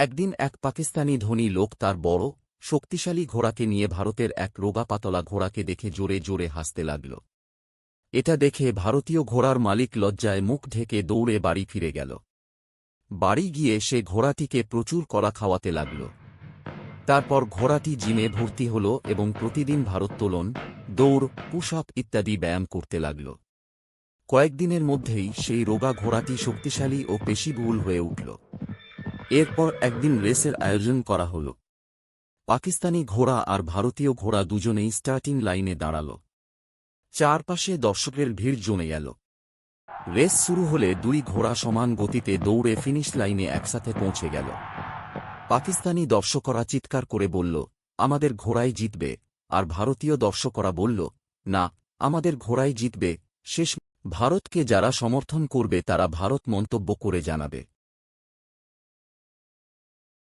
একদিন এক পাকিস্তানি ধনী লোক তার বড় শক্তিশালী ঘোড়াকে নিয়ে ভারতের এক রোগা পাতলা ঘোড়াকে দেখে জোরে জোরে হাসতে লাগল। এটা দেখে ভারতীয় ঘোড়ার মালিক লজ্জায় মুখ ঢেকে দৌড়ে বাড়ি ফিরে গেল। বাড়ি গিয়ে সে ঘোড়াটিকে প্রচুর কড়া খাওয়াতে লাগল। তারপর ঘোড়াটি জিমে ভর্তি হল এবং প্রতিদিন ভারোত্তোলন, দৌড়, পুশ আপ ইত্যাদি ব্যায়াম করতে লাগল। কয়েকদিনের মধ্যেই সেই রোগা ঘোড়াটি শক্তিশালী ও পেশিবহুল হয়ে উঠল। এরপর একদিন রেসের আয়োজন করা হল। পাকিস্তানি ঘোড়া আর ভারতীয় ঘোড়া দুজনেই স্টার্টিং লাইনে দাঁড়াল। চারপাশে দর্শকের ভিড় জমে গেল। রেস শুরু হলে দুই ঘোড়া সমান গতিতে দৌড়ে ফিনিশ লাইনে একসাথে পৌঁছে গেল। পাকিস্তানি দর্শকরা চিৎকার করে বলল, আমাদের ঘোড়াই জিতবে, আর ভারতীয় দর্শকরা বলল, না, আমাদের ঘোড়াই জিতবে। শেষ ভারতকে যারা সমর্থন করবে তারা ভারত মন্তব্য করে জানাবে।